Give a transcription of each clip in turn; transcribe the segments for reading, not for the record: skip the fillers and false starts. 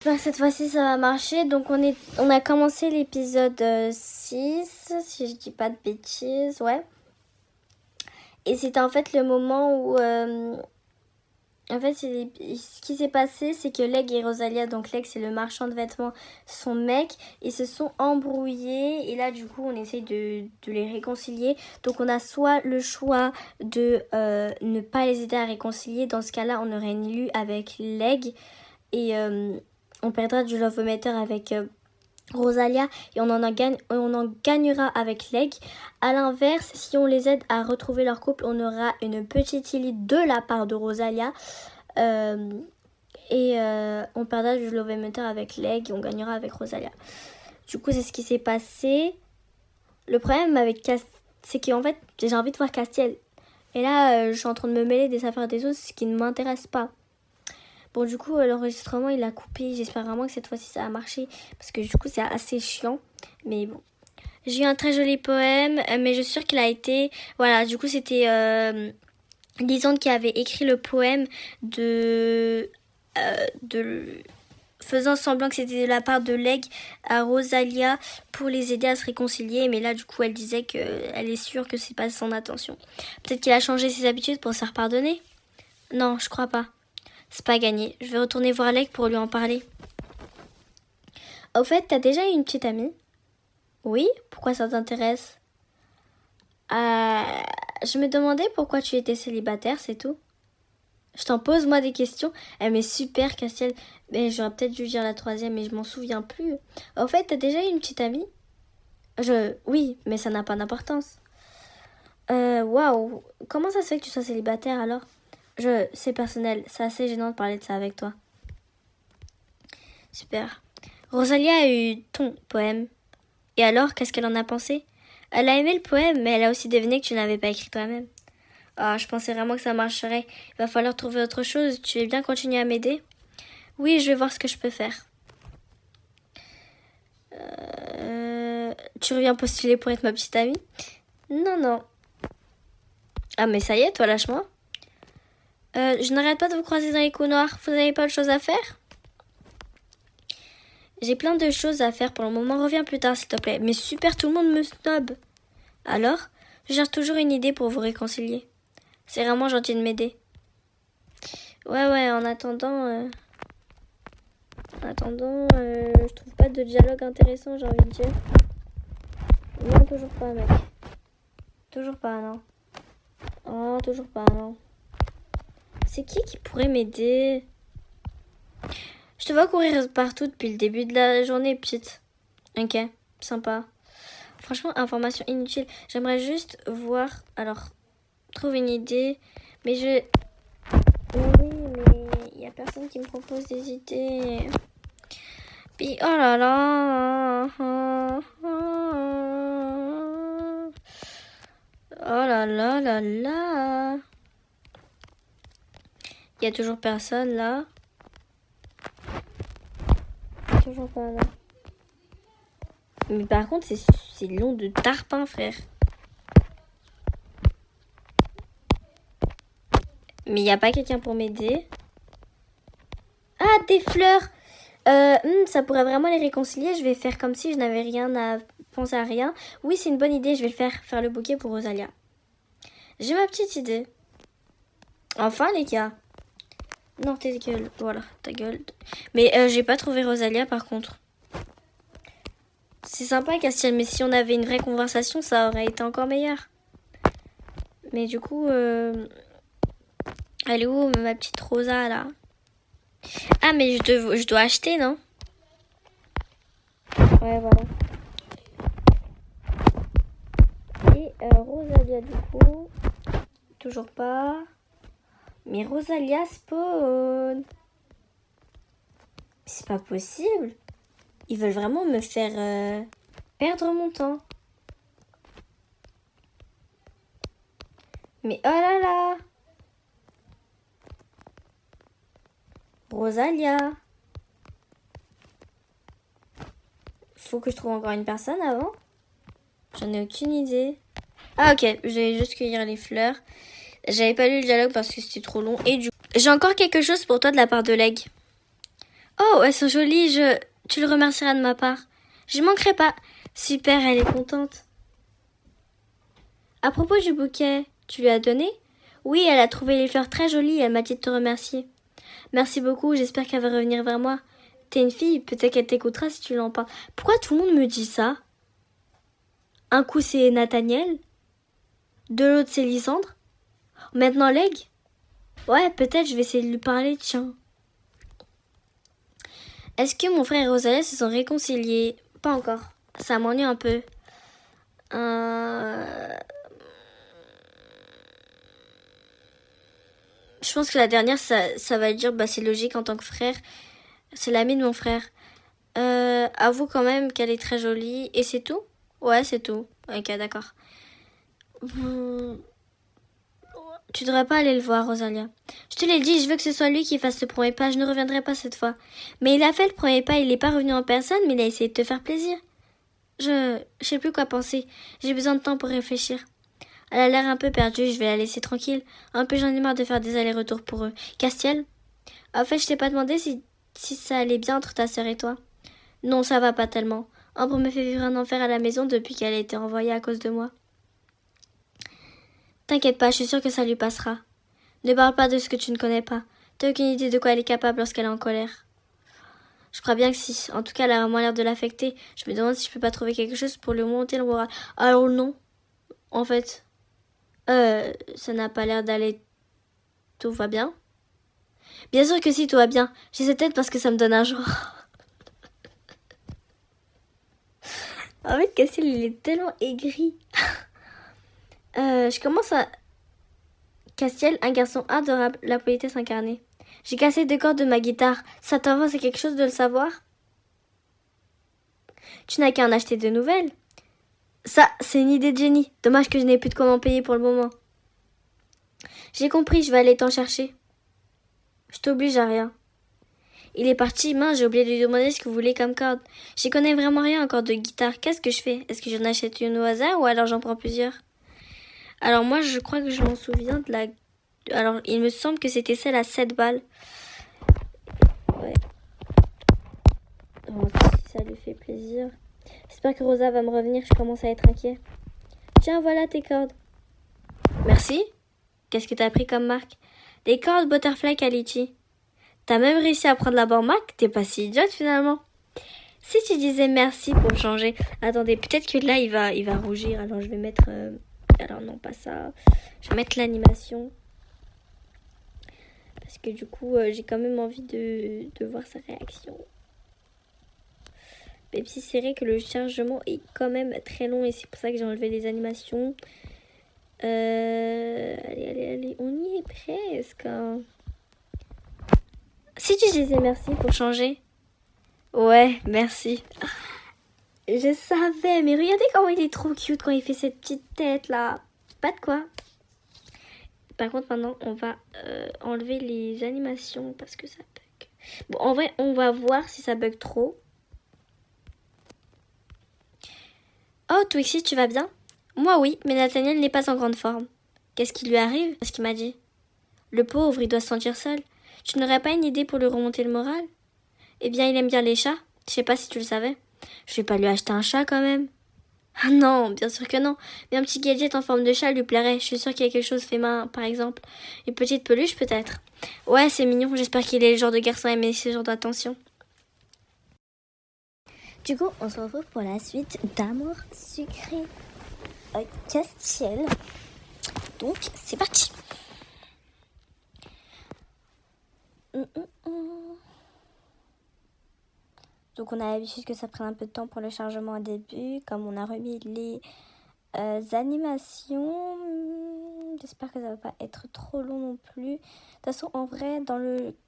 Bah, cette fois-ci, ça va marcher. Donc, on a commencé l'épisode 6, si je dis pas de bêtises, ouais. Et c'était en fait le moment où... en fait, ce qui s'est passé, c'est que Leg et Rosalia, donc Leg, c'est le marchand de vêtements, son mec, ils se sont embrouillés. Et là, du coup, on essaye de les réconcilier. Donc, on a soit le choix de ne pas les aider à réconcilier. Dans ce cas-là, on aurait une élu avec Leg. Et on perdra du Love-O-Meter avec Rosalia et on en gagnera avec Leg. A l'inverse, si on les aide à retrouver leur couple, on aura une petite élite de la part de Rosalia. On perdra du Love-O-Meter avec Leg et on gagnera avec Rosalia. Du coup, c'est ce qui s'est passé. Le problème avec c'est qu'en fait, j'ai envie de voir Castiel. Et là, je suis en train de me mêler des affaires des autres, ce qui ne m'intéresse pas. Bon, du coup, l'enregistrement, il a coupé. J'espère vraiment que cette fois-ci, ça a marché. Parce que du coup, c'est assez chiant. Mais bon. J'ai eu un très joli poème. Mais je suis sûre qu'il a été... Voilà, du coup, c'était Lisande qui avait écrit le poème faisant semblant que c'était de la part de Leg à Rosalia pour les aider à se réconcilier. Mais là, du coup, elle disait qu'elle est sûre que c'est pas son intention. Peut-être qu'il a changé ses habitudes pour se faire pardonner. Non, je crois pas. C'est pas gagné. Je vais retourner voir Leg pour lui en parler. Au fait, t'as déjà eu une petite amie? Oui? Pourquoi ça t'intéresse? Je me demandais pourquoi tu étais célibataire, c'est tout. Je t'en pose, moi, des questions. Elle m'est super, Castiel. Mais j'aurais peut-être dû dire la troisième, mais je m'en souviens plus. Au fait, t'as déjà eu une petite amie? Oui, mais ça n'a pas d'importance. Waouh. Comment ça se fait que tu sois célibataire, alors? C'est personnel. C'est assez gênant de parler de ça avec toi. Super. Rosalia a eu ton poème. Et alors, qu'est-ce qu'elle en a pensé? Elle a aimé le poème, mais elle a aussi deviné que tu ne l'avais pas écrit toi-même. Ah, je pensais vraiment que ça marcherait. Il va falloir trouver autre chose. Tu veux bien continuer à m'aider? Oui, je vais voir ce que je peux faire. Tu reviens postuler pour être ma petite amie? Non, non. Ah, mais ça y est, toi, lâche-moi. Je n'arrête pas de vous croiser dans les couloirs. Vous n'avez pas autre chose à faire? J'ai plein de choses à faire pour le moment. Reviens plus tard, s'il te plaît. Mais super, tout le monde me snob. Alors, je cherche toujours une idée pour vous réconcilier. C'est vraiment gentil de m'aider. Ouais, en attendant... je trouve pas de dialogue intéressant, j'ai envie de dire. Non, toujours pas, mec. Toujours pas, non. Oh, toujours pas, non. C'est qui pourrait m'aider? Je te vois courir partout depuis le début de la journée, petite. Ok, sympa. Franchement, information inutile. J'aimerais juste voir... Alors, trouve une idée. Mais je... Oui, mais il y a personne qui me propose des idées. Puis, oh là là. Oh là là là là. Il y a toujours personne là. Toujours pas là. Mais par contre, c'est long de tarpin, frère. Mais il n'y a pas quelqu'un pour m'aider. Ah, des fleurs. Ça pourrait vraiment les réconcilier. Je vais faire comme si je n'avais rien à penser à rien. Oui, c'est une bonne idée. Je vais le faire le bouquet pour Rosalia. J'ai ma petite idée. Enfin, les gars. Non, ta gueule. Voilà, ta gueule. Mais j'ai pas trouvé Rosalia, par contre. C'est sympa, Castiel, mais si on avait une vraie conversation, ça aurait été encore meilleur. Mais du coup... Elle est où, ma petite Rosa, là? Ah, mais je dois acheter, non? Ouais, voilà. Et Rosalia, du coup... Toujours pas... Mais Rosalia spawn. C'est pas possible. Ils veulent vraiment me faire perdre mon temps. Mais oh là là. Rosalia. Faut que je trouve encore une personne avant. J'en ai aucune idée. Ah ok, je vais juste cueillir les fleurs. J'avais pas lu le dialogue parce que c'était trop long. Et du coup, j'ai encore quelque chose pour toi de la part de Leg. Oh, elles sont jolies, tu le remercieras de ma part. Je manquerai pas. Super, elle est contente. À propos du bouquet, tu lui as donné? Oui, elle a trouvé les fleurs très jolies et elle m'a dit de te remercier. Merci beaucoup, j'espère qu'elle va revenir vers moi. T'es une fille, peut-être qu'elle t'écoutera si tu l'en parles. Pourquoi tout le monde me dit ça? Un coup c'est Nathaniel, de l'autre c'est Lysandre, maintenant Leg. Ouais, peut-être je vais essayer de lui parler, tiens. Est-ce que mon frère et Rosalia se sont réconciliés? Pas encore, ça m'ennuie un peu. Je pense que la dernière, ça va dire, bah c'est logique en tant que frère. C'est l'ami de mon frère. Avoue quand même qu'elle est très jolie. Et c'est tout? Ouais, c'est tout. Ok, d'accord. Tu devrais pas aller le voir, Rosalia. Je te l'ai dit, je veux que ce soit lui qui fasse le premier pas. Je ne reviendrai pas cette fois. Mais il a fait le premier pas. Il n'est pas revenu en personne, mais il a essayé de te faire plaisir. Je sais plus quoi penser. J'ai besoin de temps pour réfléchir. Elle a l'air un peu perdue. Je vais la laisser tranquille. Un peu, j'en ai marre de faire des allers-retours pour eux. Castiel? En fait, je t'ai pas demandé si ça allait bien entre ta sœur et toi. Non, ça va pas tellement. Ambre me fait vivre un enfer à la maison depuis qu'elle a été envoyée à cause de moi. T'inquiète pas, je suis sûre que ça lui passera. Ne parle pas de ce que tu ne connais pas. T'as aucune idée de quoi elle est capable lorsqu'elle est en colère. Je crois bien que si. En tout cas, elle a vraiment l'air de l'affecter. Je me demande si je peux pas trouver quelque chose pour lui monter le moral. Alors non. En fait, ça n'a pas l'air d'aller. Tout va bien? Bien sûr que si, tout va bien. J'ai cette tête parce que ça me donne un jour. En fait, Cassiel, il est tellement aigri. Je commence à... Castiel, un garçon adorable, la politesse incarnée. J'ai cassé 2 cordes de ma guitare. Ça t'avance, c'est quelque chose de le savoir? Tu n'as qu'à en acheter de nouvelles. Ça, c'est une idée de génie. Dommage que je n'ai plus de comment payer pour le moment. J'ai compris, je vais aller t'en chercher. Je t'oblige à rien. Il est parti, mince, j'ai oublié de lui demander ce que vous voulez comme corde. J'y connais vraiment rien encore de guitare. Qu'est-ce que je fais? Est-ce que j'en achète une au hasard ou alors j'en prends plusieurs? Alors moi, je crois que je m'en souviens de la... Alors, il me semble que c'était celle à 7 balles. Ouais. Oh, si ça lui fait plaisir. J'espère que Rosa va me revenir, je commence à être inquiet. Tiens, voilà tes cordes. Merci. Qu'est-ce que t'as pris comme marque? Des cordes Butterfly Quality. T'as même réussi à prendre la bonne marque? T'es pas si idiote finalement. Si tu disais merci pour changer. Attendez, peut-être que là il va rougir. Alors je vais mettre... Alors non, pas ça. Je vais mettre l'animation. Parce que du coup, j'ai quand même envie de voir sa réaction. Même si c'est vrai que le chargement est quand même très long et c'est pour ça que j'ai enlevé les animations. Allez, on y est presque. Si tu disais merci pour changer. Ouais, merci. Je savais, mais regardez comment il est trop cute quand il fait cette petite tête là. Pas de quoi. Par contre, maintenant, on va enlever les animations parce que ça bug. Bon, en vrai, on va voir si ça bug trop. Oh, Twixie, tu vas bien? Moi, oui, mais Nathaniel n'est pas en grande forme. Qu'est-ce qui lui arrive? C'est ce qu'il m'a dit. Le pauvre, il doit se sentir seul. Tu n'aurais pas une idée pour lui remonter le moral? Eh bien, il aime bien les chats. Je sais pas si tu le savais. Je vais pas lui acheter un chat quand même. Ah non, bien sûr que non. Mais un petit gadget en forme de chat lui plairait. Je suis sûre qu'il y a quelque chose fait main, par exemple. Une petite peluche peut-être. Ouais, c'est mignon. J'espère qu'il est le genre de garçon à aimer ce genre d'attention. Du coup, on se retrouve pour la suite d'Amour sucré avec Castiel. Donc, c'est parti. Donc, on a l'habitude que ça prenne un peu de temps pour le chargement au début. Comme on a remis les animations, j'espère que ça va pas être trop long non plus. De toute façon, en vrai,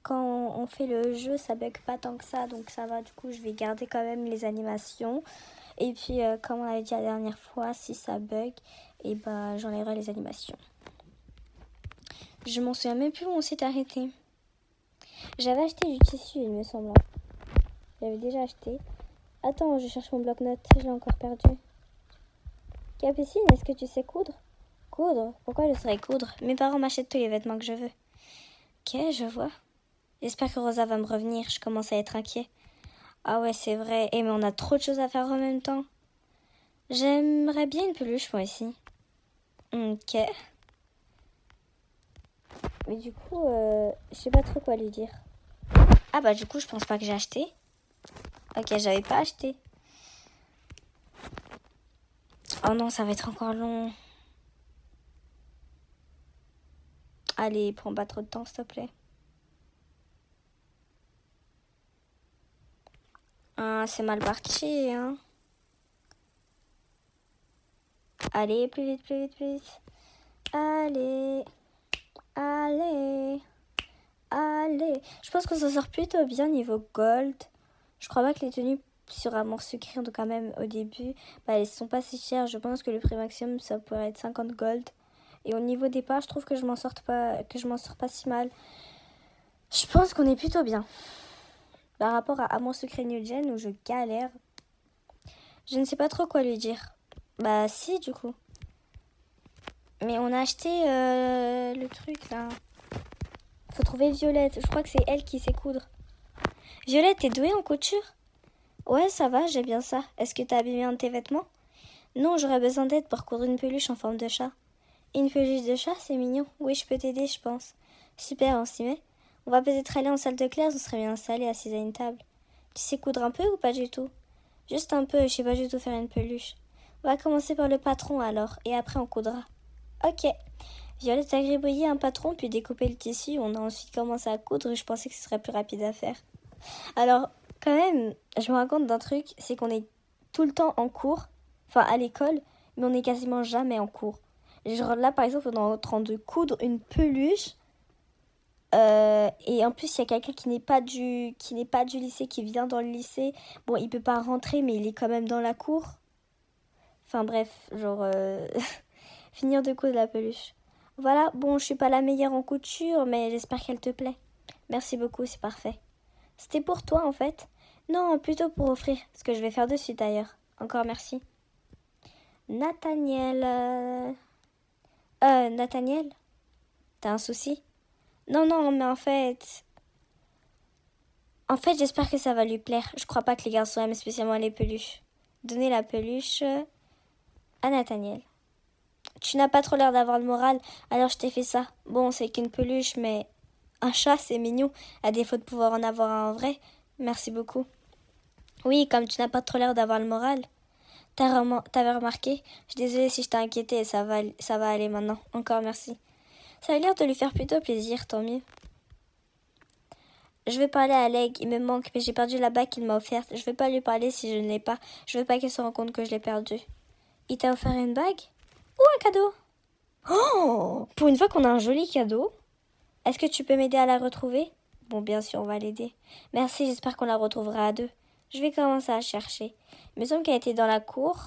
quand on fait le jeu, ça bug pas tant que ça. Donc, ça va. Du coup, je vais garder quand même les animations. Et puis, comme on avait dit la dernière fois, si ça bug, et bah, j'enlèverai les animations. Je m'en souviens même plus où on s'est arrêté. J'avais acheté du tissu, il me semble. J'avais déjà acheté. Attends, je cherche mon bloc-notes. Je l'ai encore perdu. Capucine, est-ce que tu sais coudre? Coudre? Pourquoi je saurais coudre? Mes parents m'achètent tous les vêtements que je veux. Ok, je vois. J'espère que Rosa va me revenir, je commence à être inquiet. Ah ouais, c'est vrai. Mais on a trop de choses à faire en même temps. J'aimerais bien une peluche, moi aussi. Ok. Mais du coup, je sais pas trop quoi lui dire. Ah bah du coup, je pense pas que j'ai acheté. Ok, j'avais pas acheté. Oh non, ça va être encore long. Allez, prends pas trop de temps, s'il te plaît. Ah, c'est mal parti, hein. Allez, plus vite, plus vite, plus vite. Allez, allez, allez. Je pense qu'on s'en sort plutôt bien niveau gold. Je crois pas que les tenues sur Amour Sucré, donc quand même au début, bah, elles sont pas si chères. Je pense que le prix maximum, ça pourrait être 50 gold. Et au niveau départ, je trouve que je m'en sors pas si mal. Je pense qu'on est plutôt bien. Par rapport à Amour Secret New Gen où je galère. Je ne sais pas trop quoi lui dire. Bah si du coup. Mais on a acheté le truc là. Faut trouver Violette. Je crois que c'est elle qui sait coudre. Violette, t'es douée en couture? Ouais, ça va, j'ai bien ça. Est-ce que t'as abîmé un de tes vêtements? Non, j'aurais besoin d'aide pour coudre une peluche en forme de chat. Une peluche de chat, c'est mignon. Oui, je peux t'aider, je pense. Super, on s'y met. On va peut-être aller en salle de classe, on serait bien installés, assises à une table. Tu sais coudre un peu ou pas du tout? Juste un peu, je sais pas du tout faire une peluche. On va commencer par le patron alors, et après on coudra. Ok. Violette a gribouillé un patron, puis découpé le tissu. On a ensuite commencé à coudre et je pensais que ce serait plus rapide à faire. Alors, quand même, je me rends compte d'un truc, c'est qu'on est tout le temps en cours, enfin à l'école, mais on n'est quasiment jamais en cours. Genre là, par exemple, on est en train de coudre une peluche. Et en plus, il y a quelqu'un qui n'est pas du lycée, qui vient dans le lycée. Bon, il peut pas rentrer, mais il est quand même dans la cour. Enfin bref, genre finir de coudre la peluche. Voilà, bon, je suis pas la meilleure en couture, mais j'espère qu'elle te plaît. Merci beaucoup, c'est parfait. C'était pour toi en fait? Non, plutôt pour offrir, ce que je vais faire de suite d'ailleurs. Encore merci. Nathaniel. Nathaniel? T'as un souci? Non, non, mais en fait... j'espère que ça va lui plaire. Je crois pas que les garçons aiment spécialement les peluches. Donnez la peluche à Nathaniel. Tu n'as pas trop l'air d'avoir le moral, alors je t'ai fait ça. Bon, c'est qu'une peluche, mais un chat, c'est mignon, à défaut de pouvoir en avoir un vrai. Merci beaucoup. Oui, comme tu n'as pas trop l'air d'avoir le moral. T'avais remarqué? Je suis désolée si je t'ai inquiété, ça va aller maintenant. Encore merci. Ça a l'air de lui faire plutôt plaisir, tant mieux. Je vais parler à Leg, il me manque, mais j'ai perdu la bague qu'il m'a offerte. Je vais pas lui parler si je ne l'ai pas. Je veux pas qu'elle se rende compte que je l'ai perdue. Il t'a offert une bague? Ou un cadeau? Oh! Pour une fois qu'on a un joli cadeau. Est-ce que tu peux m'aider à la retrouver? Bon, bien sûr, on va l'aider. Merci, j'espère qu'on la retrouvera à deux. Je vais commencer à chercher. Il me semble qu'elle était dans la cour.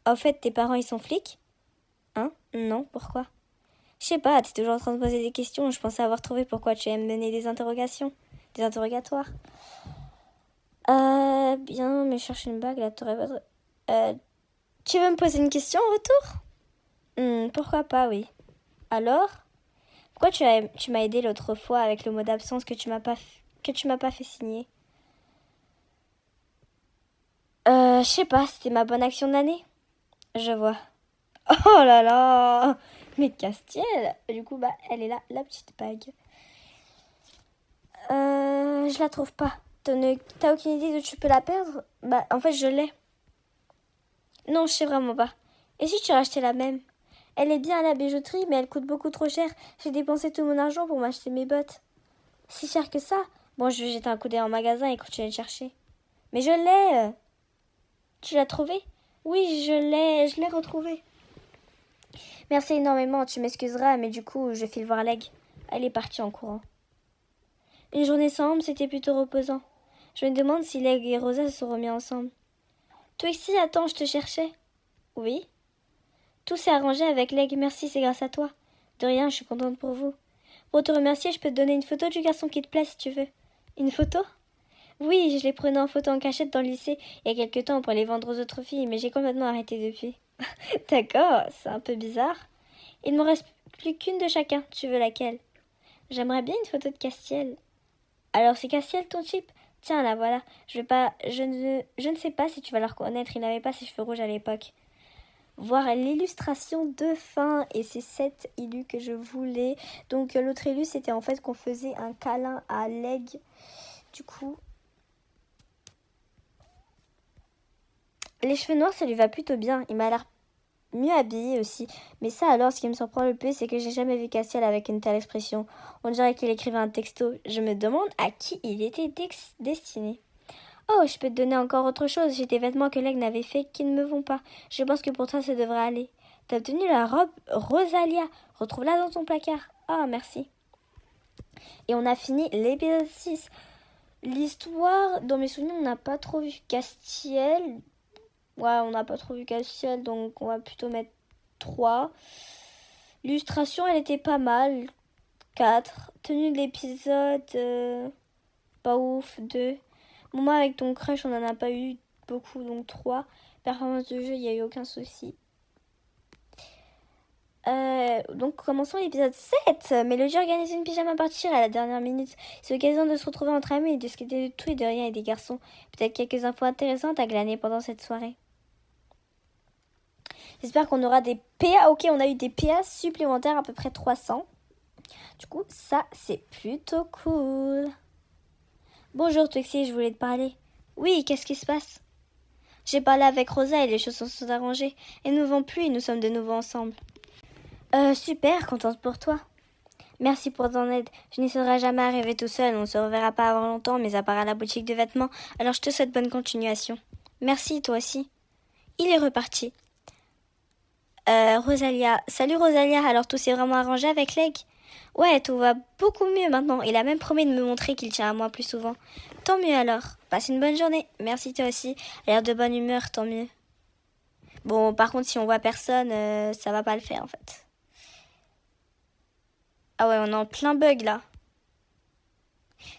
Au fait, tes parents, ils sont flics? Hein? Non, pourquoi? Je sais pas, t'es toujours en train de poser des questions. Je pensais avoir trouvé pourquoi tu aimes mener des interrogations. Des interrogatoires. Bien, mais je cherche une bague, là, t'aurais pas... tu veux me poser une question en retour? Pourquoi pas, oui. Alors? Pourquoi tu m'as aidé l'autre fois avec le mot d'absence que tu m'as pas fait signer? Je sais pas, c'était ma bonne action de l'année. Je vois. Oh là là! Mais Castiel! Du coup, bah, elle est là, la petite bague. Je la trouve pas. T'as aucune idée d'où tu peux la perdre? Bah, en fait, je l'ai. Non, je sais vraiment pas. Et si tu rachetais la même? Elle est bien à la bijouterie, mais elle coûte beaucoup trop cher. J'ai dépensé tout mon argent pour m'acheter mes bottes. Si cher que ça? Bon, je vais jeter un coup d'œil en magasin et continuer de chercher. Mais je l'ai! Tu l'as trouvée? Oui, je l'ai retrouvée. Merci énormément, tu m'excuseras, mais du coup, je file voir Leg. Elle est partie en courant. Une journée sans homme, c'était plutôt reposant. Je me demande si Leg et Rosa se sont remis ensemble. Toi ici, attends, je te cherchais. Oui? Tout s'est arrangé avec Leg, merci, c'est grâce à toi. De rien, je suis contente pour vous. Pour te remercier, je peux te donner une photo du garçon qui te plaît si tu veux. Une photo? Oui, je les prenais en photo en cachette dans le lycée il y a quelque temps pour les vendre aux autres filles, mais j'ai complètement arrêté depuis. D'accord, c'est un peu bizarre. Il ne me reste plus qu'une de chacun, tu veux laquelle? J'aimerais bien une photo de Castiel. Alors c'est Castiel ton chip? Tiens, la voilà. Je ne sais pas si tu vas le reconnaître. Il n'avait pas ses cheveux rouges à l'époque. Voir l'illustration de fin. Et c'est cette illu que je voulais. Donc l'autre illu, c'était en fait qu'on faisait un câlin à Leg. Du coup, les cheveux noirs, ça lui va plutôt bien. Il m'a l'air mieux habillé aussi. Mais ça alors, ce qui me surprend le plus, c'est que j'ai jamais vu Castiel avec une telle expression. On dirait qu'il écrivait un texto. Je me demande à qui il était destiné. Oh, je peux te donner encore autre chose. J'ai des vêtements que Leg n'avait fait qui ne me vont pas. Je pense que pour toi, ça devrait aller. T'as obtenu la robe Rosalia. Retrouve-la dans ton placard. Ah, merci. Et on a fini l'épisode 6. L'histoire, dans mes souvenirs, on n'a pas trop vu Castiel. Ouais, on n'a pas trop vu Castiel, donc on va plutôt mettre 3. L'illustration, elle était pas mal. 4. Tenue de l'épisode, pas ouf. 2. Moment avec ton crush, on n'en a pas eu beaucoup, donc 3. Performance de jeu, il n'y a eu aucun souci. Donc commençons l'épisode 7. Mélodie organise une pyjama party à la dernière minute. C'est l'occasion de se retrouver entre amis et de discuter de tout et de rien et des garçons. Peut-être quelques infos intéressantes à glaner pendant cette soirée. J'espère qu'on aura des PA. Ok, on a eu des PA supplémentaires, à peu près 300. Du coup, ça, c'est plutôt cool. Bonjour, Toxie, je voulais te parler. Oui, qu'est-ce qui se passe? J'ai parlé avec Rosa et les choses se sont arrangées. Et nous ne vont plus et nous sommes de nouveau ensemble. Super, contente pour toi. Merci pour ton aide. Je n'y serai jamais arrivée tout seul. On ne se reverra pas avant longtemps, mais à part à la boutique de vêtements. Alors je te souhaite bonne continuation. Merci, toi aussi. Il est reparti. Rosalia. Salut Rosalia, alors tout s'est vraiment arrangé avec Leg? Ouais, tout va beaucoup mieux maintenant. Il a même promis de me montrer qu'il tient à moi plus souvent. Tant mieux alors. Passe une bonne journée. Merci toi aussi. A l'air de bonne humeur, tant mieux. Bon, par contre, si on voit personne, ça va pas le faire en fait. Ah ouais, on est en plein bug là.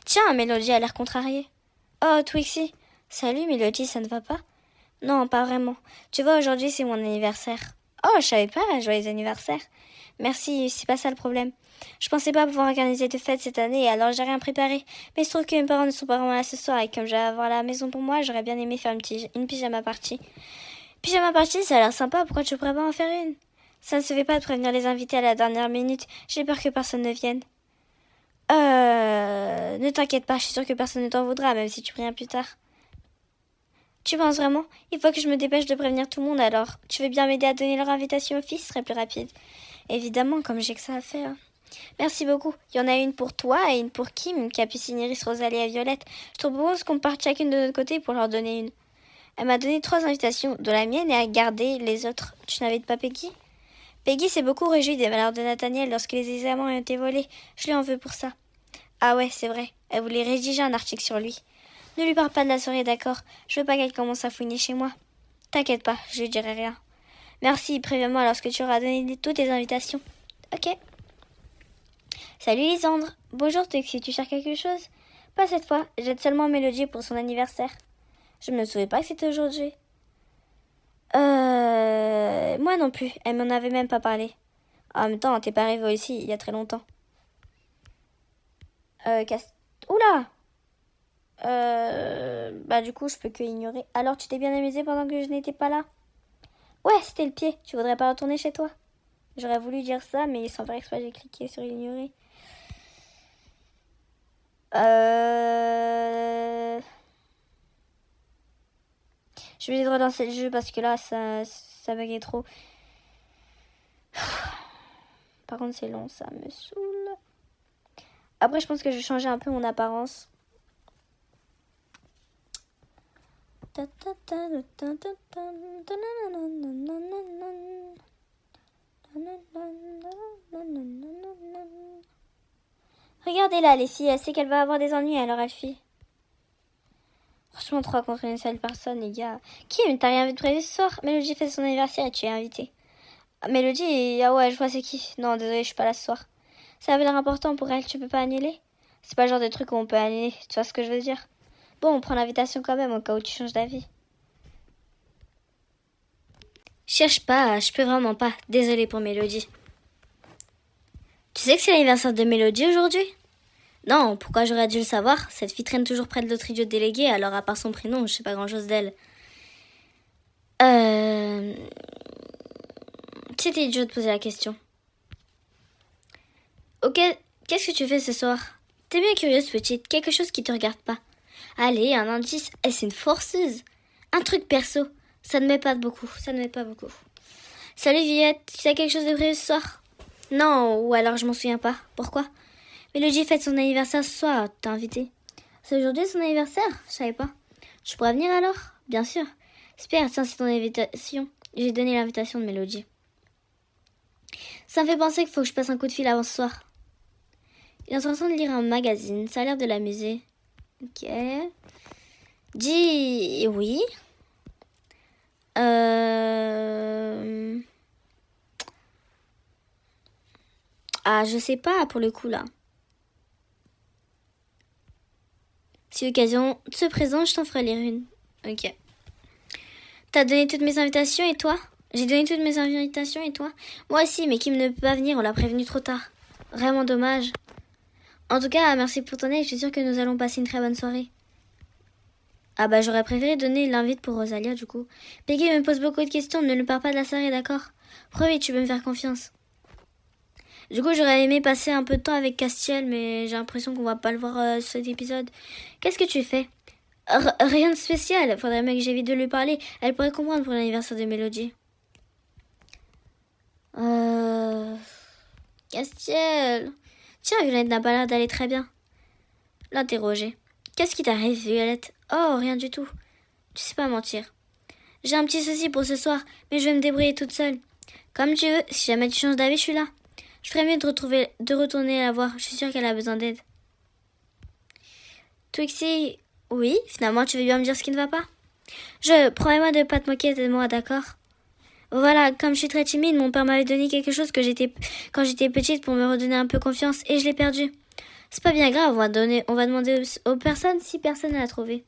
Tiens, Mélodie a l'air contrariée. Oh, Twixie. Salut Mélodie, ça ne va pas? Non, pas vraiment. Tu vois, aujourd'hui c'est mon anniversaire. Oh, je savais pas, joyeux anniversaire. Merci, c'est pas ça le problème. Je pensais pas pouvoir organiser de fête cette année, alors j'ai rien préparé. Mais il se trouve que mes parents ne sont pas vraiment là ce soir, et comme je vais avoir la maison pour moi, j'aurais bien aimé faire une pyjama party. Pyjama party, ça a l'air sympa, pourquoi tu pourrais pas en faire une? Ça ne se fait pas de prévenir les invités à la dernière minute, j'ai peur que personne ne vienne. Ne t'inquiète pas, je suis sûre que personne ne t'en voudra, même si tu préviens plus tard. Tu penses vraiment? Il faut que je me dépêche de prévenir tout le monde alors. Tu veux bien m'aider à donner leur invitation au fils? Ce serait plus rapide. Évidemment, comme j'ai que ça à faire. Merci beaucoup. Il y en a une pour toi et une pour Kim, Capucine, Iris, Rosalie et Violette. Je te propose qu'on parte chacune de notre côté pour leur donner une. Elle m'a donné 3 invitations, dont la mienne, et à garder les autres. Tu n'invites pas Peggy? Peggy s'est beaucoup réjouie des malheurs de Nathaniel lorsque les examens ont été volés. Je lui en veux pour ça. Ah ouais, c'est vrai. Elle voulait rédiger un article sur lui. Ne lui parle pas de la soirée, d'accord? Je veux pas qu'elle commence à fouiner chez moi. T'inquiète pas, je lui dirai rien. Merci, préviens-moi lorsque tu auras donné toutes tes invitations. Ok. Salut Lisandre. Bonjour Tuxi, tu cherches quelque chose? Pas cette fois, j'aide seulement Mélodie pour son anniversaire. Je me souvenais pas que c'était aujourd'hui. Moi non plus, elle m'en avait même pas parlé. En même temps, t'es pas arrivé ici il y a très longtemps. Oula! Bah du coup, je peux que ignorer. Alors, tu t'es bien amusé pendant que je n'étais pas là? Ouais, c'était le pied. Tu voudrais pas retourner chez toi? J'aurais voulu dire ça, mais sans faire exprès, j'ai cliqué sur ignorer. Je vais essayer de relancer le jeu parce que là, ça buguait trop. Par contre, c'est long, ça me saoule. Après, je pense que je vais changer un peu mon apparence. Regardez-la, les filles, elle sait qu'elle va avoir des ennuis, alors elle fuit. Franchement, 3 contre une seule personne, les gars. Kim, t'as rien vu de prévu ce soir? Mélodie fait son anniversaire et tu es invitée. Mélodie, ah ouais, je vois c'est qui. Non, désolé, je suis pas là ce soir. Ça avait l'air important pour elle, tu peux pas annuler? C'est pas le genre de truc où on peut annuler, tu vois ce que je veux dire? Bon, on prend l'invitation quand même au cas où tu changes d'avis. Cherche pas, je peux vraiment pas. Désolée pour Mélodie. Tu sais que c'est l'anniversaire de Mélodie aujourd'hui? Non, pourquoi j'aurais dû le savoir? Cette fille traîne toujours près de l'autre idiot délégué, alors à part son prénom, je sais pas grand-chose d'elle. C'était idiot de poser la question. Ok, qu'est-ce que tu fais ce soir? T'es bien curieuse, petite, quelque chose qui te regarde pas. Allez, un indice, est-ce une forceuse? Un truc perso, ça ne m'aide pas beaucoup, Salut Viette, tu as quelque chose de prévu ce soir? Non, ou alors je m'en souviens pas. Pourquoi? Mélodie fête son anniversaire ce soir, t'es invitée. C'est aujourd'hui son anniversaire? Je savais pas. Je pourrais venir alors? Bien sûr. Super, tiens, c'est ton invitation. J'ai donné l'invitation de Mélodie. Ça me fait penser qu'il faut que je passe un coup de fil avant ce soir. Il est en train de lire un magazine, ça a l'air de l'amuser. Ok. Dis oui. Ah, je sais pas pour le coup là. Si l'occasion se présente, je t'en ferai lire une. Ok. T'as donné toutes mes invitations et toi? J'ai donné toutes mes invitations et toi? Moi aussi, mais Kim ne peut pas venir, on l'a prévenu trop tard. Vraiment dommage. En tout cas, merci pour ton aide, je suis sûre que nous allons passer une très bonne soirée. Ah bah j'aurais préféré donner l'invite pour Rosalia du coup. Peggy me pose beaucoup de questions, ne le pars pas de la soirée, d'accord? Promis, tu peux me faire confiance. Du coup, j'aurais aimé passer un peu de temps avec Castiel, mais j'ai l'impression qu'on va pas le voir cet épisode. Qu'est-ce que tu fais? Rien de spécial, faudrait bien que j'évite de lui parler. Elle pourrait comprendre pour l'anniversaire de Mélodie. Castiel. Tiens, Violette n'a pas l'air d'aller très bien. L'interroger. Qu'est-ce qui t'arrive, Violette? Oh, rien du tout. Tu sais pas mentir. J'ai un petit souci pour ce soir, mais je vais me débrouiller toute seule. Comme tu veux, si jamais tu changes d'avis, je suis là. Je ferais mieux de retourner la voir. Je suis sûre qu'elle a besoin d'aide. Twixie, oui, finalement, tu veux bien me dire ce qui ne va pas? Promets-moi de pas te moquer de moi, d'accord? Voilà, comme je suis très timide, mon père m'avait donné quelque chose quand j'étais petite pour me redonner un peu confiance et je l'ai perdu. C'est pas bien grave, on va demander aux personnes si personne ne l'a trouvé.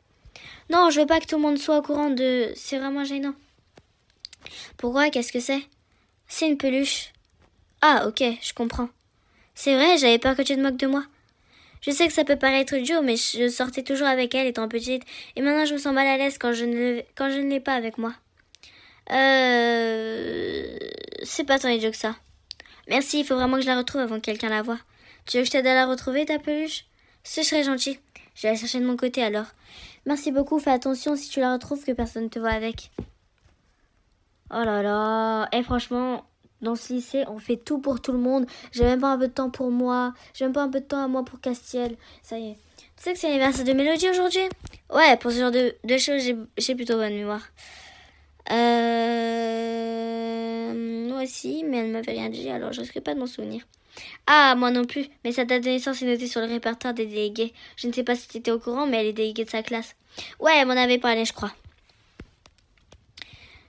Non, je veux pas que tout le monde soit au courant de... C'est vraiment gênant. Pourquoi? Qu'est-ce que c'est? C'est une peluche. Ah, ok, je comprends. C'est vrai, j'avais peur que tu te moques de moi. Je sais que ça peut paraître idiot, mais je sortais toujours avec elle étant petite, et maintenant je me sens mal à l'aise quand je ne l'ai pas avec moi. C'est pas tant idiot que ça. Merci, il faut vraiment que je la retrouve avant que quelqu'un la voie. Tu veux que je t'aide à la retrouver, ta peluche? Ce serait gentil. Je vais la chercher de mon côté alors. Merci beaucoup, fais attention si tu la retrouves que personne ne te voit avec. Oh là là. Et franchement, dans ce lycée, on fait tout pour tout le monde. J'ai même pas un peu de temps pour moi. J'ai même pas un peu de temps à moi pour Castiel. Ça y est. Tu sais que c'est l'anniversaire de Mélodie aujourd'hui? Ouais, pour ce genre de choses, j'ai plutôt bonne mémoire. Moi aussi, mais elle m'avait rien dit, alors je risque pas de m'en souvenir. Ah, moi non plus, mais sa date de naissance est notée sur le répertoire des délégués. Je ne sais pas si tu étais au courant, mais elle est déléguée de sa classe. Ouais, elle m'en avait parlé, je crois.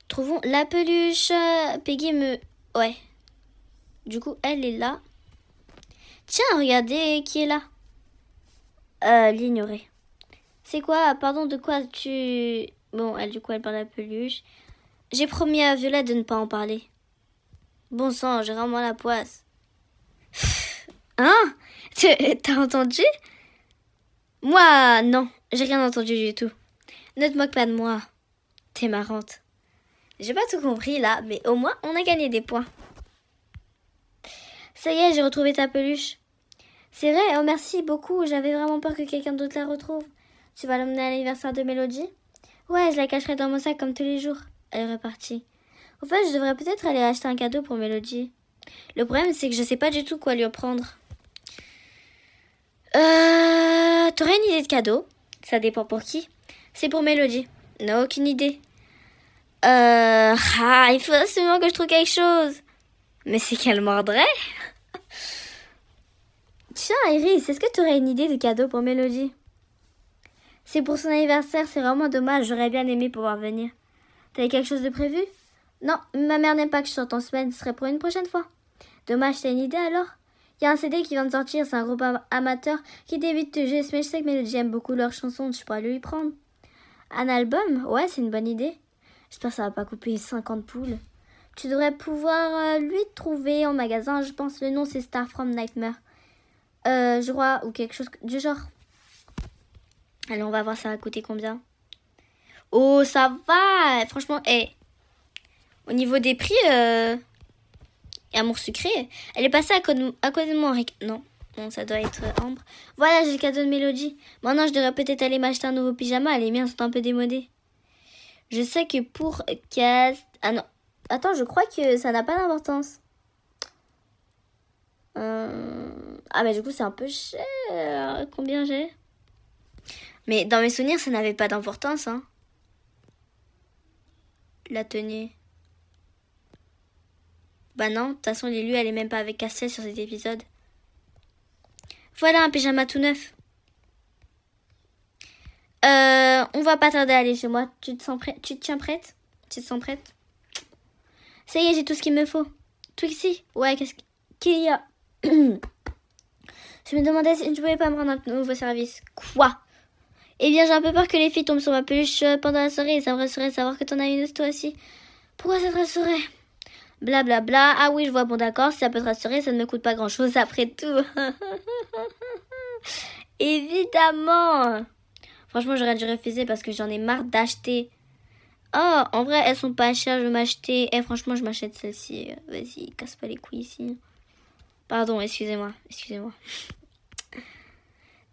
Trouvons la peluche. Peggy me... Ouais. Du coup, elle est là. Tiens, regardez qui est là. L'ignorer. C'est quoi? Pardon, de quoi tu... Bon, elle, du coup, elle parle de la peluche. J'ai promis à Violette de ne pas en parler. Bon sang, j'ai vraiment la poisse. Hein? T'as entendu? Moi, non, j'ai rien entendu du tout. Ne te moque pas de moi. T'es marrante. J'ai pas tout compris là, mais au moins on a gagné des points. Ça y est, j'ai retrouvé ta peluche. C'est vrai, oh merci beaucoup, j'avais vraiment peur que quelqu'un d'autre la retrouve. Tu vas l'emmener à l'anniversaire de Mélodie? Ouais, je la cacherai dans mon sac comme tous les jours. Elle est repartie. Au fait, je devrais peut-être aller acheter un cadeau pour Mélodie. Le problème, c'est que je sais pas du tout quoi lui prendre. T'aurais une idée de cadeau? Ça dépend pour qui. C'est pour Mélodie. Non, aucune idée. Il faut absolument que je trouve quelque chose. Mais c'est qu'elle mordrait. Tiens, Iris, est-ce que tu aurais une idée de cadeau pour Mélodie? C'est pour son anniversaire, c'est vraiment dommage, j'aurais bien aimé pouvoir venir. T'avais quelque chose de prévu? Non, ma mère n'aime pas que je sorte en semaine, ce serait pour une prochaine fois. Dommage, t'as une idée alors? Il y a un CD qui vient de sortir, c'est un groupe amateur qui débute de jeu, mais je sais que Mélodie aime beaucoup leurs chansons, je pourrais lui prendre. Un album? Ouais, c'est une bonne idée. J'espère que ça va pas couper 50 poules. Tu devrais pouvoir lui trouver en magasin, je pense le nom c'est Star from Nightmare. je crois, ou quelque chose du genre. Allez, on va voir ça va coûter combien. Oh, ça va. Franchement, au niveau des prix, Amour sucré, elle est passée à côté de moi. Non, bon, ça doit être Ambre. Voilà, j'ai le cadeau de Mélodie. Maintenant, je devrais peut-être aller m'acheter un nouveau pyjama. Les miens sont un peu démodés. Je sais que pour Cast... Ah non. Attends, je crois que ça n'a pas d'importance. Ah, mais du coup, c'est un peu cher. Combien j'ai? Mais dans mes souvenirs, ça n'avait pas d'importance, hein. La tenue. Bah non, de toute façon, Lilu, elle est même pas avec Castel sur cet épisode. Voilà un pyjama tout neuf. On va pas tarder à aller chez moi. Tu te tiens prête? Tu te sens prête? Ça y est, j'ai tout ce qu'il me faut. Twixie? Ouais, qu'est-ce qu'il y a? Je me demandais si tu pouvais pas me rendre un nouveau service. Quoi? Eh bien, j'ai un peu peur que les filles tombent sur ma peluche pendant la soirée et ça me rassurerait de savoir que t'en as une autre toi aussi. Pourquoi ça te rassurerait? Blablabla. Bla bla. Ah oui, je vois, bon d'accord, si ça peut te rassurer, ça ne me coûte pas grand-chose après tout. Évidemment. Franchement, j'aurais dû refuser parce que j'en ai marre d'acheter. Oh, en vrai, elles sont pas chères, je vais m'acheter. Franchement, je m'achète celle-ci. Vas-y, casse pas les couilles ici. Pardon, excusez-moi.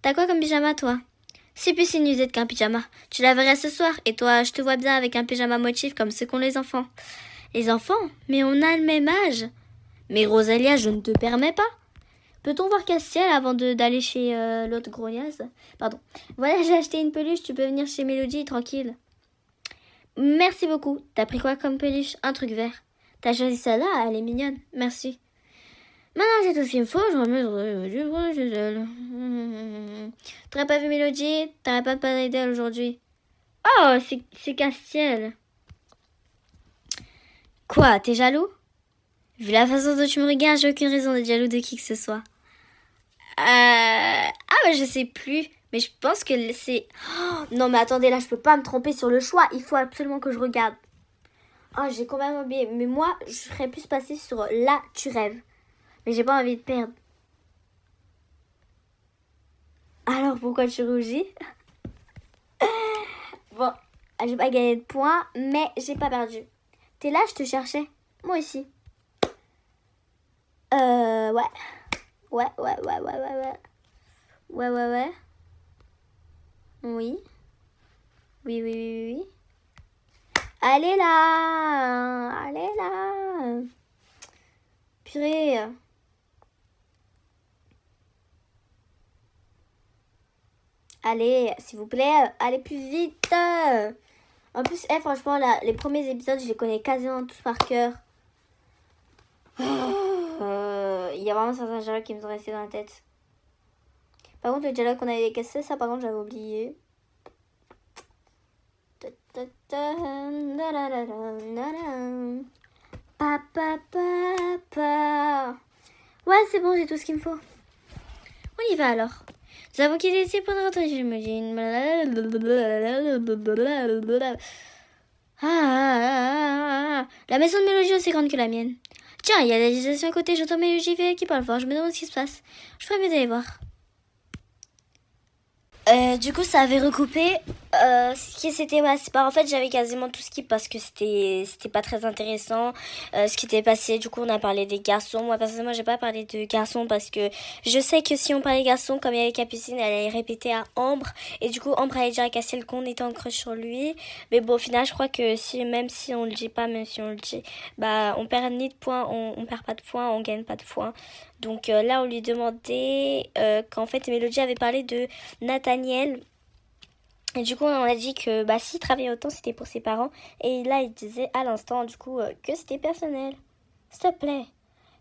T'as quoi comme pyjama, toi? C'est plus une nuisette qu'un pyjama. Tu la verrais ce soir. Et toi, je te vois bien avec un pyjama motif comme ceux qu'ont les enfants. Les enfants? Mais on a le même âge. Mais Rosalia, je ne te permets pas. Peut-on voir Castiel avant d'aller chez l'autre grognasse? Pardon. Voilà, j'ai acheté une peluche. Tu peux venir chez Mélodie, tranquille. Merci beaucoup. T'as pris quoi comme peluche? Un truc vert. T'as choisi celle-là? Elle est mignonne. Merci. Maintenant, j'ai tout ce qu'il me faut. Je remets chez elle. T'aurais pas vu Mélodie? T'aurais pas parlé d'elle aujourd'hui? Oh, c'est Castiel. Quoi, t'es jaloux? Vu la façon dont tu me regardes, j'ai aucune raison d'être jaloux de qui que ce soit. Ah, bah je sais plus. Mais je pense que c'est... Oh, non, mais attendez, là, je peux pas me tromper sur le choix. Il faut absolument que je regarde. Oh, j'ai quand même oublié. Mais moi, je serais plus passée sur Là, tu rêves. Mais j'ai pas envie de perdre. Alors, pourquoi tu rougis? Bon, j'ai pas gagné de points, mais j'ai pas perdu. T'es là, je te cherchais. Moi aussi. Ouais. Ouais. Oui. Oui. Allez là. Purée. Allez, s'il vous plaît, allez plus vite. En plus, franchement, là, les premiers épisodes, je les connais quasiment tous par cœur. Il y a vraiment certains dialogues qui me sont restés dans la tête. Par contre, le dialogue qu'on avait cassé, ça par contre, j'avais oublié. Papa. Ouais, c'est bon, j'ai tout ce qu'il me faut. On y va alors. Nous avons quitté ici pour rentrer chez Imogine. La maison de Mélodie est aussi grande que la mienne. Tiens, il y a la législation à côté, j'entends Mélodie qui parle fort, je me demande ce qui se passe. Je ferais mieux d'aller voir. Du coup, ça avait recoupé. Ce qui c'était, ouais, c'est pas. En fait, j'avais quasiment tout skip parce que c'était pas très intéressant. Ce qui était passé, du coup, on a parlé des garçons. Moi, personnellement, j'ai pas parlé de garçons parce que je sais que si on parlait garçons, comme il y avait Capucine, elle allait répéter à Ambre. Et du coup, Ambre allait dire à Castiel qu'on était en crush sur lui. Mais bon, au final, je crois que même si on le dit pas, même si on le dit, bah, on perd ni de points, on perd pas de points, on gagne pas de points. Donc là, on lui demandait qu'en fait, Mélodie avait parlé de Nathaniel. Et du coup, on a dit que s'il travaillait autant, c'était pour ses parents. Et là, il disait à l'instant, du coup, que c'était personnel. S'il te plaît.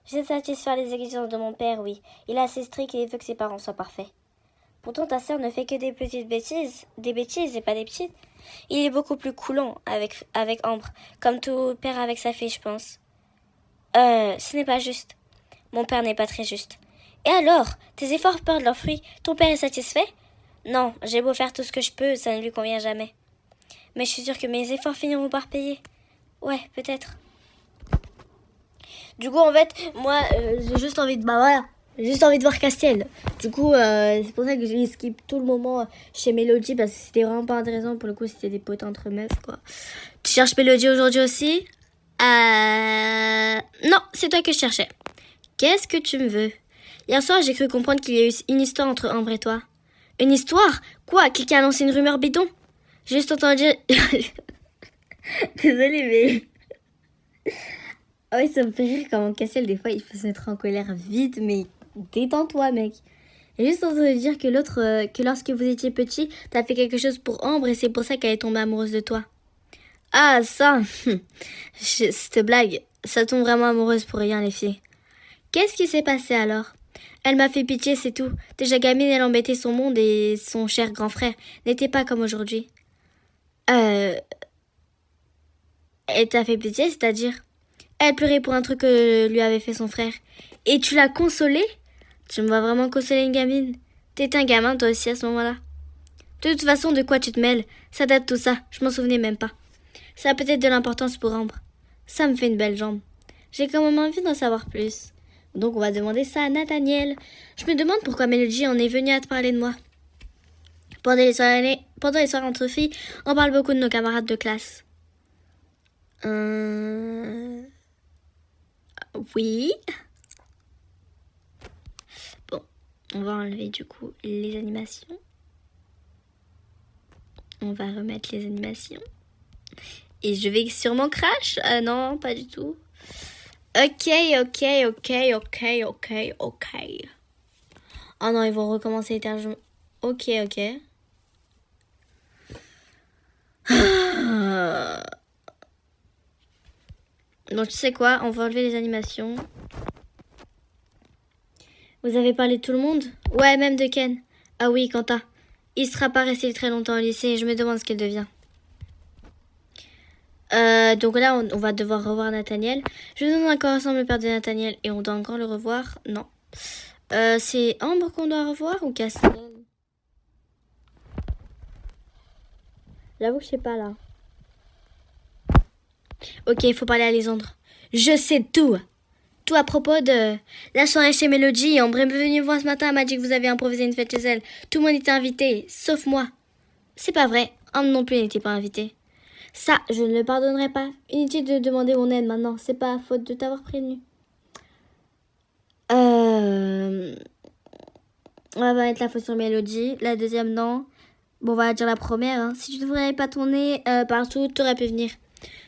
Je sais satisfaire les exigences de mon père, oui. Il est assez strict et il veut que ses parents soient parfaits. Pourtant, ta sœur ne fait que des petites bêtises. Des bêtises et pas des petites. Il est beaucoup plus coulant avec Ambre. Comme tout père avec sa fille, je pense. Ce n'est pas juste. Mon père n'est pas très juste. Et alors, tes efforts portent leurs fruits. Ton père est satisfait? Non, j'ai beau faire tout ce que je peux, ça ne lui convient jamais. Mais je suis sûre que mes efforts finiront par payer. Ouais, peut-être. Du coup, en fait, moi, j'ai juste envie de... voilà. juste envie de voir Castiel. Du coup, c'est pour ça que j'ai skip tout le moment chez Mélodie parce que c'était vraiment pas intéressant. Pour le coup, c'était des potes entre meufs, quoi. Tu cherches Mélodie aujourd'hui aussi? Non, c'est toi que je cherchais. Qu'est-ce que tu me veux? Hier soir, j'ai cru comprendre qu'il y a eu une histoire entre Ambre et toi. Une histoire? Quoi? Quelqu'un a lancé une rumeur bidon? J'ai juste entendu... Désolée, mais... Ah oui, ça me fait rire quand Cassiel, des fois, il peut se mettre en colère vite, mais détends-toi, mec. J'ai juste entendu dire que que lorsque vous étiez petit, t'as fait quelque chose pour Ambre et c'est pour ça qu'elle est tombée amoureuse de toi. Ah, ça... Cette blague, ça tombe vraiment amoureuse pour rien, les filles. Qu'est-ce qui s'est passé alors? Elle m'a fait pitié, c'est tout. Déjà gamine, elle embêtait son monde et son cher grand frère n'était pas comme aujourd'hui. Elle t'a fait pitié, c'est-à-dire? Elle pleurait pour un truc que lui avait fait son frère. Et tu l'as consolée? Tu me vois vraiment consoler une gamine? T'étais un gamin toi aussi à ce moment-là. De toute façon, de quoi tu te mêles? Ça date tout ça, je m'en souvenais même pas. Ça a peut-être de l'importance pour Ambre. Ça me fait une belle jambe. J'ai quand même envie d'en savoir plus. Donc on va demander ça à Nathaniel. Je me demande pourquoi Mélodie en est venue à te parler de moi. Pendant les soirées entre filles, on parle beaucoup de nos camarades de classe. Oui. Bon, on va enlever du coup les animations. On va remettre les animations. Et je vais sûrement crash. Non, pas du tout. Ok. Oh non, ils vont recommencer l'éternellement. Ok. Donc tu sais quoi, on va enlever les animations. Vous avez parlé de tout le monde? Ouais, même de Ken. Ah oui, Quentin. Il sera pas resté très longtemps au lycée et je me demande ce qu'il devient. Donc là, on va devoir revoir Nathaniel. Je me demande encore ensemble le père de Nathaniel et on doit encore le revoir? Non. C'est Ambre qu'on doit revoir ou Castiel? J'avoue que je sais pas là. Ok, il faut parler à Lysandre. Je sais tout. Tout à propos de la soirée chez Mélodie. Ambre est venue me voir ce matin, elle m'a dit que vous avez improvisé une fête chez elle. Tout le monde était invité, sauf moi. C'est pas vrai, Ambre non plus n'était pas invité. Ça, je ne le pardonnerai pas. Inutile de demander mon aide maintenant, c'est pas faute de t'avoir prévenu. On va mettre la faute sur Mélodie, la deuxième non. Bon, on va dire la première. Hein. Si tu ne voudrais pas tourner partout, tu aurais pu venir.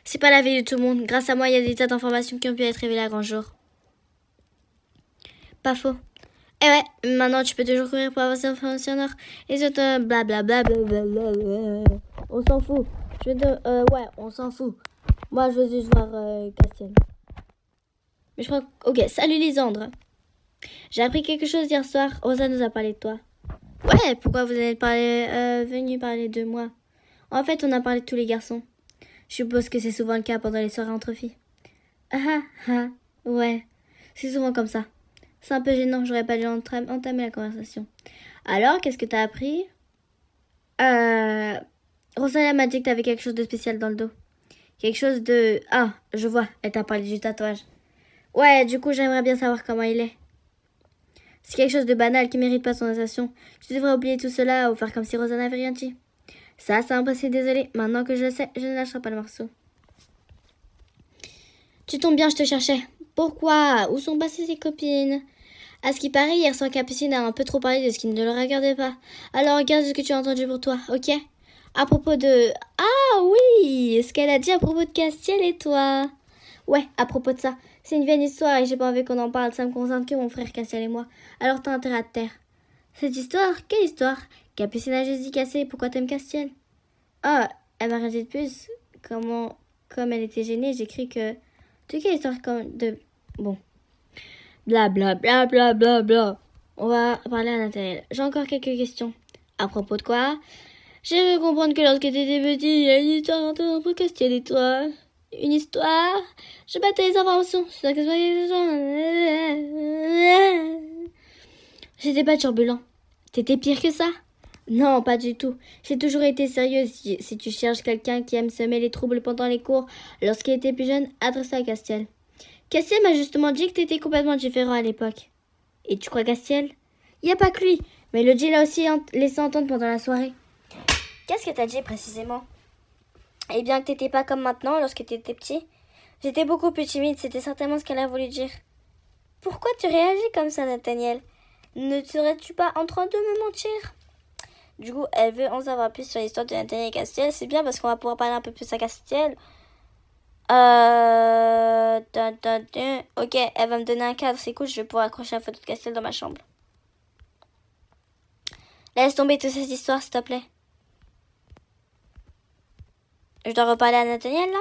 C'est pas la vie de tout le monde. Grâce à moi, il y a des tas d'informations qui ont pu être révélées à grand jour. Pas faux. Eh ouais, maintenant tu peux toujours courir pour avoir ces informations en or. Et surtout, blablabla. On s'en fout. Ouais, on s'en fout. Moi, je veux juste voir Castiel. Mais je crois que... Ok, salut Lysandre. J'ai appris quelque chose hier soir. Rosa nous a parlé de toi. Ouais, pourquoi vous êtes venu parler de moi? En fait, on a parlé de tous les garçons. Je suppose que c'est souvent le cas pendant les soirées entre filles. Ouais, c'est souvent comme ça. C'est un peu gênant, j'aurais pas dû entamer la conversation. Alors, qu'est-ce que t'as appris? Rosalia m'a dit que t'avais quelque chose de spécial dans le dos. Quelque chose de... Ah, je vois, elle t'a parlé du tatouage. Ouais, du coup, j'aimerais bien savoir comment il est. C'est quelque chose de banal qui mérite pas son attention. Tu devrais oublier tout cela ou faire comme si Rosa n'avait rien dit. Ça, c'est impossible, désolé. Maintenant que je le sais, je ne lâcherai pas le morceau. Tu tombes bien, je te cherchais. Pourquoi? Où sont passées ses copines? À ce qui paraît, hier soir, Capucine a un peu trop parlé de ce qui ne le regardait pas. Alors regarde ce que tu as entendu pour toi, ok? À propos de... Ah oui! Ce qu'elle a dit à propos de Castiel et toi. Ouais, à propos de ça. C'est une vieille histoire et j'ai pas envie qu'on en parle. Ça me concerne que mon frère Castiel et moi. Alors t'as intérêt à te taire. Cette histoire? Quelle histoire? Capucine a juste dit Castiel, pourquoi t'aimes Castiel? Ah, elle m'a rien dit de plus. Comme elle était gênée, j'ai cru que... Tu sais quelle histoire comme de... Bon... Bla bla bla bla bla bla. On va parler à Nathaniel. J'ai encore quelques questions. À propos de quoi? J'ai cru comprendre que lorsque t'étais petit, il y a une histoire entre Castiel et toi. Une histoire? Je battais les informations. J'étais pas turbulent. T'étais pire que ça? Non, pas du tout. J'ai toujours été sérieuse. Si tu cherches quelqu'un qui aime semer les troubles pendant les cours, lorsqu'il était plus jeune, adresse-toi à Castiel. Castiel m'a justement dit que t'étais complètement différent à l'époque. Et tu crois Castiel? Il n'y a pas que lui, mais le G l'a aussi laissé entendre pendant la soirée. Qu'est-ce que t'as dit précisément? Eh bien que t'étais pas comme maintenant lorsque t'étais petit. J'étais beaucoup plus timide, c'était certainement ce qu'elle a voulu dire. Pourquoi tu réagis comme ça, Nathaniel? Ne serais-tu pas en train de me mentir? Du coup, elle veut en savoir plus sur l'histoire de Nathaniel et Castiel. C'est bien parce qu'on va pouvoir parler un peu plus à Castiel. Ok, elle va me donner un cadre, c'est cool, je vais pouvoir accrocher la photo de Castiel dans ma chambre. Laisse tomber toute cette histoire, s'il te plaît. Je dois reparler à Nathaniel, là?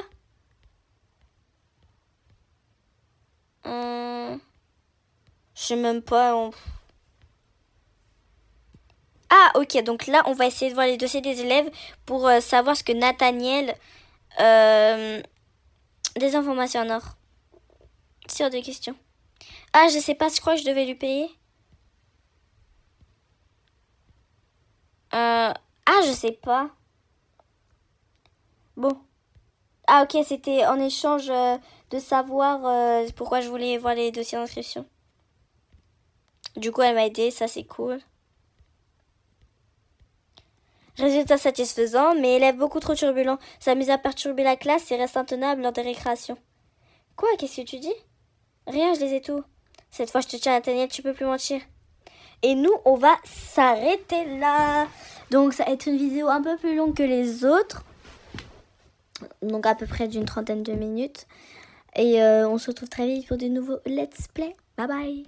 Je sais même pas. Ah, ok, donc là, on va essayer de voir les dossiers des élèves pour savoir ce que Nathaniel... des informations en or. Sur des questions. Ah, je sais pas, je crois que je devais lui payer. Ah, je sais pas. Bon. Ah, ok, c'était en échange de savoir pourquoi je voulais voir les dossiers d'inscription. Du coup, elle m'a aidé, ça c'est cool. Résultat satisfaisant, mais élève beaucoup trop turbulent. S'amuse à perturber la classe et reste intenable lors des récréations. Quoi, qu'est-ce que tu dis? Rien, je les ai tout. Cette fois, je te tiens, Nathaniel, tu peux plus mentir. Et nous, on va s'arrêter là. Donc, ça va être une vidéo un peu plus longue que les autres. Donc, à peu près d'une 30aine de minutes. Et on se retrouve très vite pour de nouveaux Let's Play. Bye bye.